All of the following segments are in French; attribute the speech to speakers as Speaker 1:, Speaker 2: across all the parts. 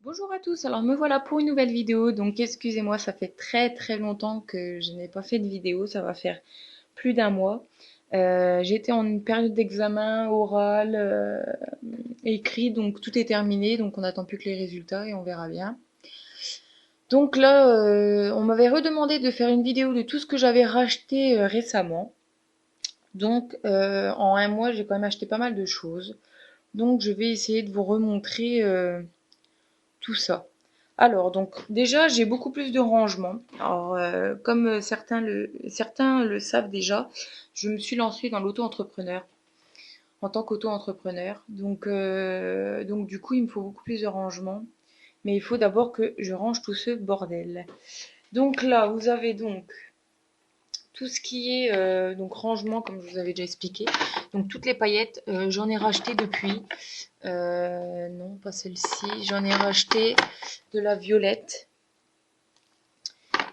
Speaker 1: Bonjour à tous, alors me voilà pour une nouvelle vidéo, donc excusez-moi, ça fait très longtemps que je n'ai pas fait de vidéo, ça va faire plus d'un mois. J'étais en une période d'examen oral, écrit, donc tout est terminé, donc on n'attend plus que les résultats et on verra bien. Donc là, on m'avait redemandé de faire une vidéo de tout ce que j'avais racheté récemment. Donc en un mois, j'ai quand même acheté pas mal de choses. Donc je vais essayer de vous remontrer tout ça. Alors, donc déjà, j'ai beaucoup plus de rangement. Alors, comme certains le savent déjà, je me suis lancée dans l'auto-entrepreneur en tant qu'auto-entrepreneur. Donc du coup, il me faut beaucoup plus de rangement. Mais il faut d'abord que je range tout ce bordel. Donc là, vous avez donc tout ce qui est donc rangement, comme je vous avais déjà expliqué. Donc toutes les paillettes, j'en ai racheté depuis. Non, pas celle-ci. J'en ai racheté de la violette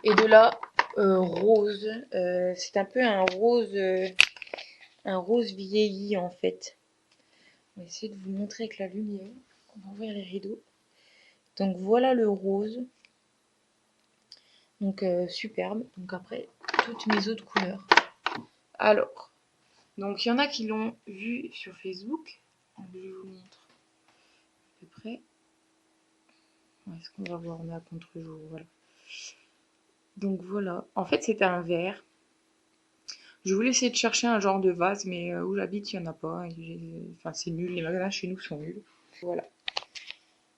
Speaker 1: et de la rose. C'est un peu un rose vieilli en fait. On va essayer de vous montrer avec la lumière. On va ouvrir les rideaux. Donc voilà le rose. Donc superbe. Donc après, toutes mes autres couleurs. Alors, donc il y en a qui l'ont vu sur Facebook. Donc, je vous montre à peu près. Est-ce qu'on va voir? On est à contre-jour. Voilà. Donc voilà. En fait, c'était un verre. Je voulais essayer de chercher un genre de vase, mais où j'habite, il n'y en a pas. Enfin, c'est nul. Les magasins chez nous sont nuls. Voilà.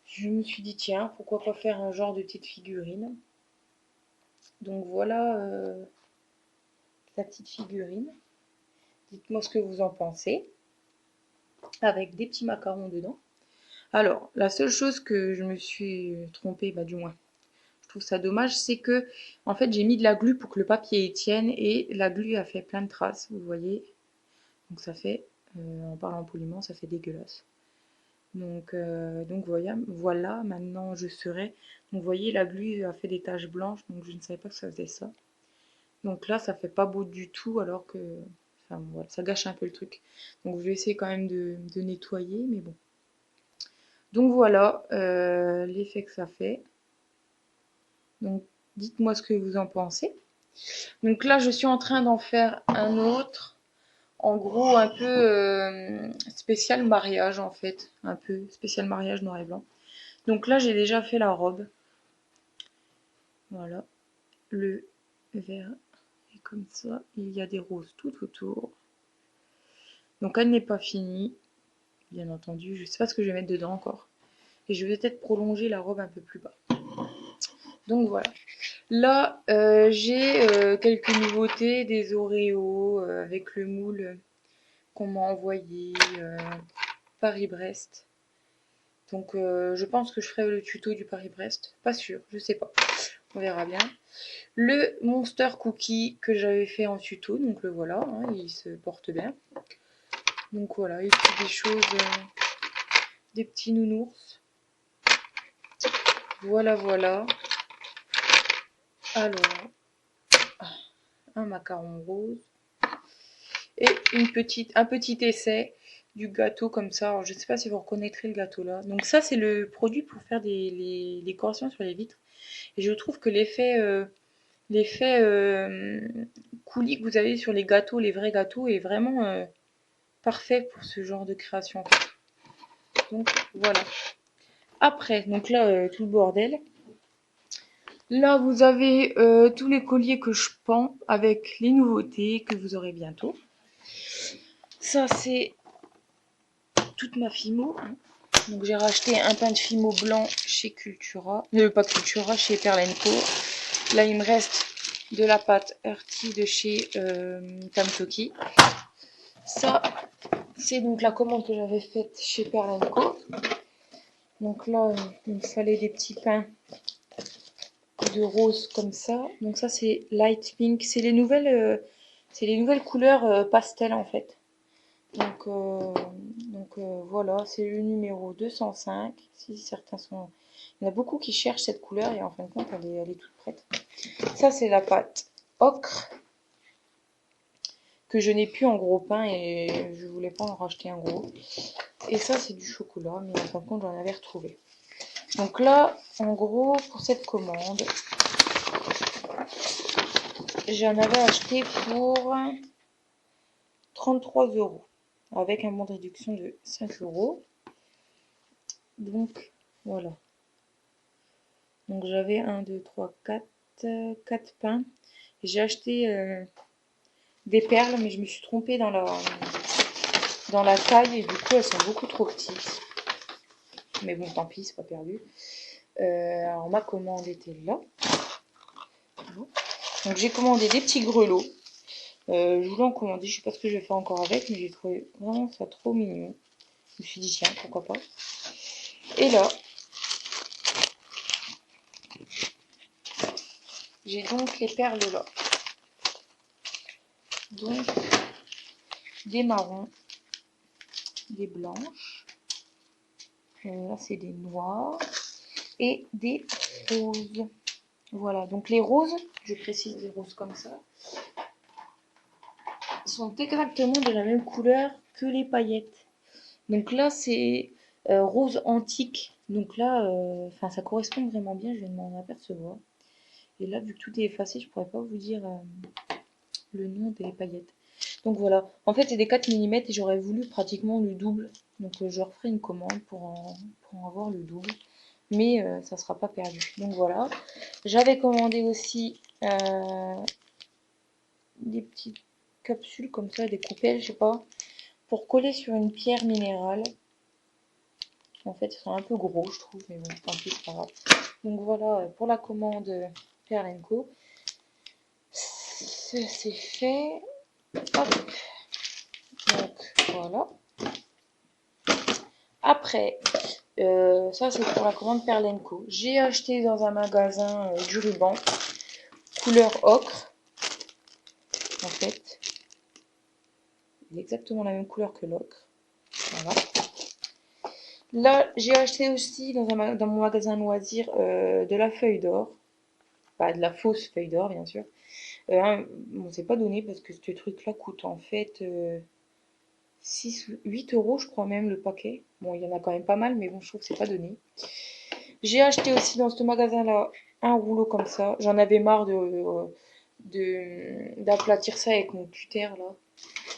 Speaker 1: Je me suis dit, tiens, pourquoi pas faire un genre de petite figurine. Donc voilà la petite figurine. Dites-moi ce que vous en pensez. Avec des petits macarons dedans. Alors, la seule chose que je me suis trompée, bah du moins, je trouve ça dommage, c'est que en fait j'ai mis de la glu pour que le papier y tienne et la glu a fait plein de traces, vous voyez. Donc ça fait, en parlant poliment, ça fait dégueulasse. Donc voilà, maintenant je serai. Donc vous voyez, la glu a fait des taches blanches, donc je ne savais pas que ça faisait ça. Donc là, ça fait pas beau du tout, alors que enfin, voilà, ça gâche un peu le truc. Donc je vais essayer quand même de nettoyer, mais bon. Donc voilà l'effet que ça fait. Donc dites-moi ce que vous en pensez. Donc là, je suis en train d'en faire un autre. En gros, un peu spécial mariage en fait. Un peu spécial mariage noir et blanc. Donc là, j'ai déjà fait la robe. Voilà. Le vert est comme ça. Il y a des roses tout autour. Donc elle n'est pas finie. Bien entendu, je ne sais pas ce que je vais mettre dedans encore. Et je vais peut-être prolonger la robe un peu plus bas. Donc voilà. Là, j'ai quelques nouveautés, des Oreos avec le moule qu'on m'a envoyé Paris-Brest. Donc je pense que je ferai le tuto du Paris-Brest. Pas sûr, je sais pas. On verra bien. Le Monster Cookie que j'avais fait en tuto, donc le voilà, hein, il se porte bien. Donc voilà, et puis des choses, des petits nounours. Voilà. Alors, un macaron rose. Et un petit essai du gâteau comme ça. Alors, je ne sais pas si vous reconnaîtrez le gâteau là. Donc ça, c'est le produit pour faire les décorations sur les vitres. Et je trouve que l'effet coulis que vous avez sur les gâteaux, les vrais gâteaux, est vraiment parfait pour ce genre de création. Donc voilà. Après, donc là, tout le bordel. Là, vous avez tous les colliers que je pends avec les nouveautés que vous aurez bientôt. Ça, c'est toute ma fimo. Hein. Donc j'ai racheté un pain de fimo blanc chez Cultura. Pas Cultura, chez Perlenco. Là, il me reste de la pâte Hearty de chez Tamtoki. Ça, c'est donc la commande que j'avais faite chez Perlenco. Donc là, il me fallait des petits pains de rose comme ça. Donc ça, c'est light pink. C'est les nouvelles couleurs pastel en fait. Voilà, c'est le numéro 205. Si certains sont... Il y en a beaucoup qui cherchent cette couleur et en fin de compte, elle est toute prête. Ça, c'est la pâte ocre que je n'ai plus en gros pain et je voulais pas en racheter un gros. Et ça, c'est du chocolat, mais en fin de compte, j'en avais retrouvé. Donc là, en gros, pour cette commande, j'en avais acheté pour 33 € avec un bon de réduction de 5 €. Donc voilà. Donc j'avais 1, 2, 3, 4, 4 pains. J'ai acheté des perles, mais je me suis trompée dans la taille et du coup elles sont beaucoup trop petites. Mais bon, tant pis, c'est pas perdu. Alors ma commande était là. Donc j'ai commandé des petits grelots. Je voulais en commander, je sais pas ce que je vais faire encore avec, mais j'ai trouvé vraiment ça trop mignon. Je me suis dit tiens, pourquoi pas. Et là, j'ai donc les perles là. Donc des marrons, des blanches, là c'est des noirs et des roses. Voilà, donc les roses, je précise des roses comme ça, sont exactement de la même couleur que les paillettes. Donc là c'est rose antique, donc là ça correspond vraiment bien, je viens de m'en apercevoir. Et là vu que tout est effacé, je pourrais pas vous dire le nom des paillettes. Donc voilà, en fait c'est des 4 mm et j'aurais voulu pratiquement le double. Donc je referai une commande pour en avoir le double. Mais ça sera pas perdu. Donc voilà. J'avais commandé aussi des petites capsules comme ça, des coupelles, je sais pas, pour coller sur une pierre minérale. En fait, ils sont un peu gros, je trouve, mais bon, tant pis, c'est pas grave. Donc voilà, pour la commande Perle & Co. C'est fait. Hop. Donc voilà. Après, ça c'est pour la commande Perle & Co. J'ai acheté dans un magasin du ruban couleur ocre. En fait, il est exactement la même couleur que l'ocre. Voilà. Là, j'ai acheté aussi dans mon magasin loisir de la feuille d'or. Pas de la fausse feuille d'or, bien sûr. Bon, c'est pas donné parce que ce truc-là coûte en fait 6 ou 8 € je crois même le paquet. Bon, il y en a quand même pas mal, mais bon, je trouve que c'est pas donné. J'ai acheté aussi dans ce magasin-là un rouleau comme ça. J'en avais marre d'aplatir ça avec mon cutter là.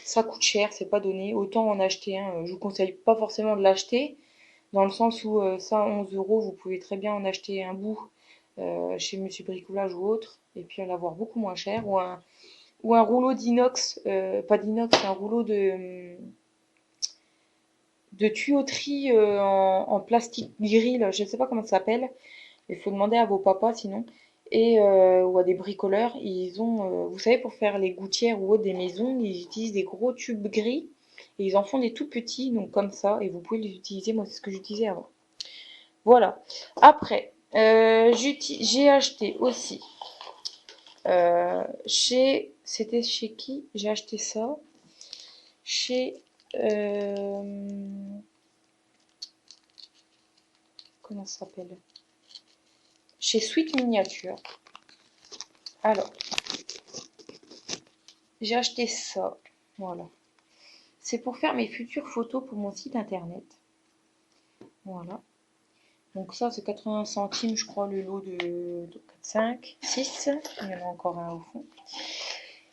Speaker 1: Ça coûte cher, c'est pas donné. Autant en acheter un. Je vous conseille pas forcément de l'acheter, dans le sens où ça, 11 €, vous pouvez très bien en acheter un bout chez Monsieur Bricolage ou autre, et puis en avoir beaucoup moins cher. Ou un rouleau d'inox, pas d'inox, un rouleau de tuyauterie en plastique gris, là, je ne sais pas comment ça s'appelle. Il faut demander à vos papas sinon. Et ou à des bricoleurs, ils ont, vous savez, pour faire les gouttières ou autres des maisons, ils utilisent des gros tubes gris et ils en font des tout petits, donc comme ça, et vous pouvez les utiliser. Moi, c'est ce que j'utilisais avant. Voilà. Après, j'ai acheté aussi c'était chez qui? J'ai acheté ça chez comment ça s'appelle? Chez Sweet Miniature. Alors, j'ai acheté ça. Voilà. C'est pour faire mes futures photos pour mon site internet. Voilà. Donc ça, c'est 80 centimes, je crois, le lot de 4, 5, 6. Il y en a encore un au fond.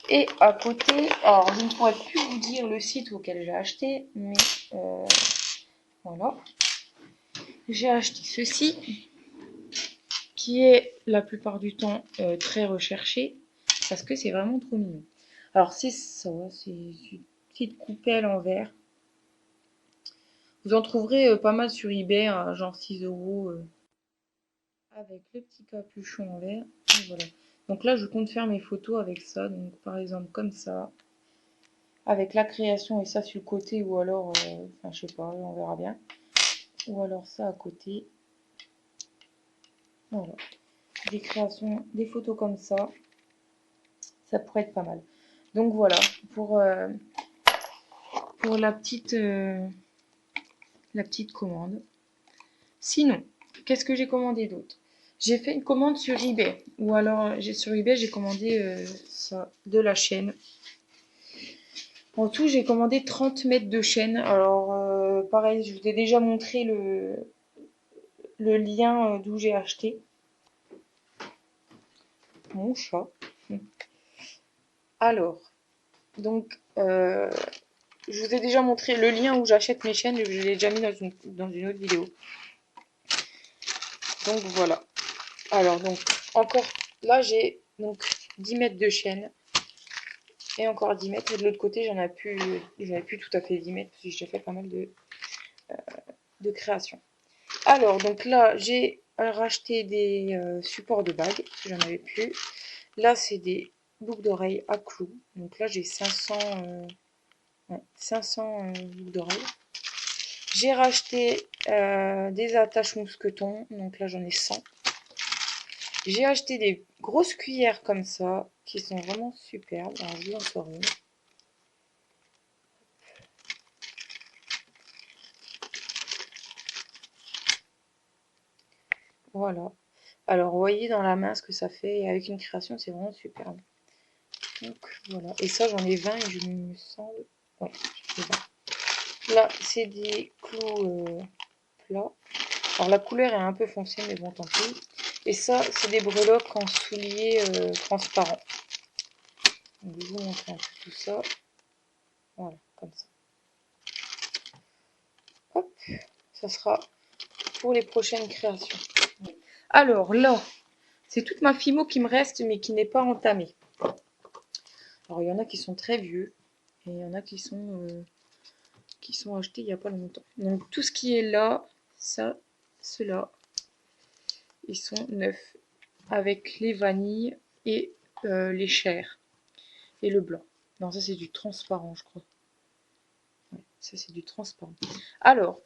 Speaker 1: Et à côté, alors je ne pourrais plus vous dire le site auquel j'ai acheté, mais voilà. J'ai acheté ceci, qui est la plupart du temps très recherché, parce que c'est vraiment trop mignon. Alors c'est ça, c'est une petite coupelle en verre. Vous en trouverez pas mal sur eBay, à genre 6 € avec le petit capuchon en verre. Et voilà. Donc là, je compte faire mes photos avec ça. Donc par exemple comme ça, avec la création et ça sur le côté, ou alors, enfin je sais pas, on verra bien. Ou alors ça à côté. Voilà. Des créations, des photos comme ça pourrait être pas mal. Donc voilà, pour la petite commande. Sinon, qu'est-ce que j'ai commandé d'autre? J'ai fait une commande sur eBay. Ou alors, sur eBay, j'ai commandé ça, de la chaîne. En tout, j'ai commandé 30 mètres de chaîne. Alors, pareil, je vous ai déjà montré le lien d'où j'ai acheté. Mon chat. Alors, donc, je vous ai déjà montré le lien où j'achète mes chaînes, je l'ai déjà mis dans une autre vidéo. Donc voilà. Alors, donc, encore, là j'ai donc 10 mètres de chaîne. Et encore 10 mètres. Et de l'autre côté, j'en ai plus tout à fait 10 mètres, parce que j'ai fait pas mal de créations. Alors, donc là, j'ai racheté des supports de bagues, parce que j'en avais plus. Là, c'est des boucles d'oreilles à clous. Donc là, j'ai 500 boucles d'oreilles. J'ai racheté des attaches mousquetons. Donc là, j'en ai 100. J'ai acheté des grosses cuillères comme ça, qui sont vraiment superbes. Alors, je vous en sors une. Voilà. Alors, vous voyez dans la main ce que ça fait. Et avec une création, c'est vraiment superbe. Donc, voilà. Et ça, j'en ai 20 et je me semble... Ouais, j'en ai 20. Là, c'est des clous plats. Alors, la couleur est un peu foncée, mais bon, tant pis. Et ça, c'est des breloques en souliers transparents. Donc, je vais vous montrer un peu tout ça. Voilà, comme ça. Hop, ça sera pour les prochaines créations. Alors là, c'est toute ma Fimo qui me reste, mais qui n'est pas entamée. Alors, il y en a qui sont très vieux, et il y en a qui sont achetés il n'y a pas longtemps. Donc, tout ce qui est là, ça, ceux-là, ils sont neufs, avec les vanilles et les chairs, et le blanc. Non, ça, c'est du transparent, je crois. Ouais, ça, c'est du transparent. Alors,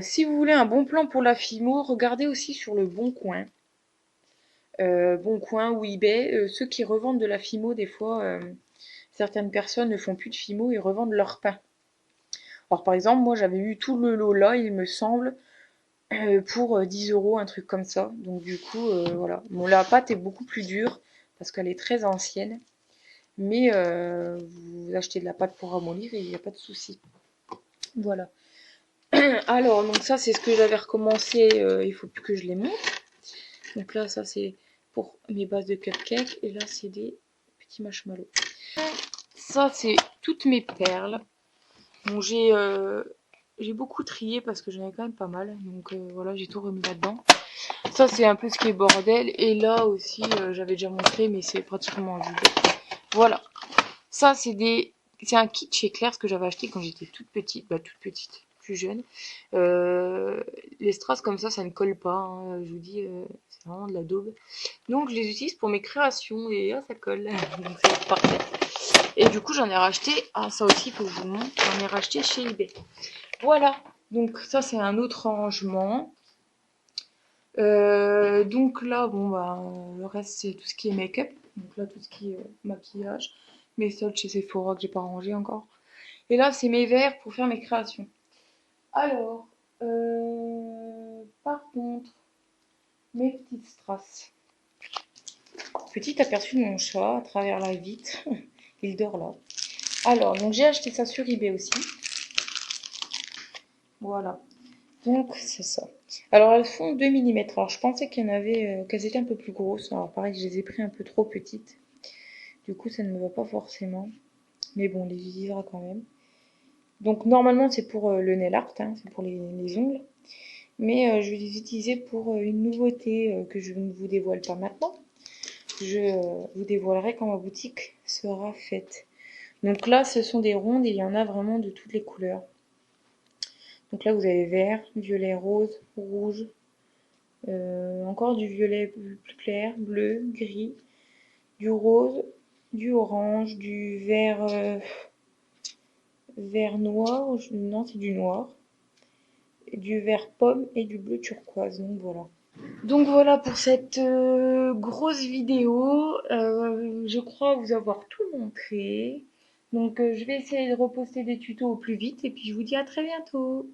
Speaker 1: si vous voulez un bon plan pour la Fimo, regardez aussi sur le Bon Coin. Bon Coin ou eBay, ceux qui revendent de la Fimo, des fois, certaines personnes ne font plus de Fimo et revendent leur pain. Alors par exemple, moi j'avais eu tout le lot là, il me semble, pour 10 €, un truc comme ça. Donc du coup, voilà. Bon, la pâte est beaucoup plus dure parce qu'elle est très ancienne. Mais vous achetez de la pâte pour ramollir et il n'y a pas de souci. Voilà. Alors, donc ça c'est ce que j'avais recommencé, il faut plus que je les monte. Donc là, ça c'est pour mes bases de cupcakes. Et là, c'est des petits marshmallows. Ça, c'est toutes mes perles. Bon, j'ai beaucoup trié parce que j'en ai quand même pas mal. Donc voilà, j'ai tout remis là-dedans. Ça, c'est un peu ce qui est bordel. Et là aussi, j'avais déjà montré, mais c'est pratiquement vide. Voilà. Ça, c'est un kit chez Claire's que j'avais acheté quand j'étais toute petite. Bah, toute petite, plus jeune. Les strass comme ça ne colle pas. Hein. Je vous dis, c'est vraiment de la daube. Donc, je les utilise pour mes créations et ça colle. Donc, c'est parfait. Et du coup, j'en ai racheté. Ah, ça aussi, il faut que je vous montre. J'en ai racheté chez eBay. Voilà. Donc, ça, c'est un autre rangement. Donc là, bon, bah, le reste, c'est tout ce qui est make-up. Donc là, tout ce qui est maquillage. Mes soldes chez Sephora que j'ai pas rangé encore. Et là, c'est mes verres pour faire mes créations. Alors, par contre, mes petites strass. Petit aperçu de mon chat à travers la vitre. Il dort là. Alors, donc j'ai acheté ça sur eBay aussi. Voilà. Donc, c'est ça. Alors, elles font 2 mm. Alors, je pensais qu'il y en avait, qu'elles étaient un peu plus grosses. Alors, pareil, je les ai pris un peu trop petites. Du coup, ça ne me va pas forcément. Mais bon, on les utilisera quand même. Donc, normalement, c'est pour le nail art, hein, c'est pour les ongles. Mais je vais les utiliser pour une nouveauté que je ne vous dévoile pas maintenant. Je vous dévoilerai quand ma boutique sera faite. Donc là, ce sont des rondes et il y en a vraiment de toutes les couleurs. Donc là, vous avez vert, violet, rose, rouge, encore du violet plus clair, bleu, gris, du rose, du orange, du vert noir, non c'est du noir, du vert pomme et du bleu turquoise. Donc voilà pour cette grosse vidéo. Je crois vous avoir tout montré. Donc je vais essayer de reposter des tutos au plus vite et puis je vous dis à très bientôt.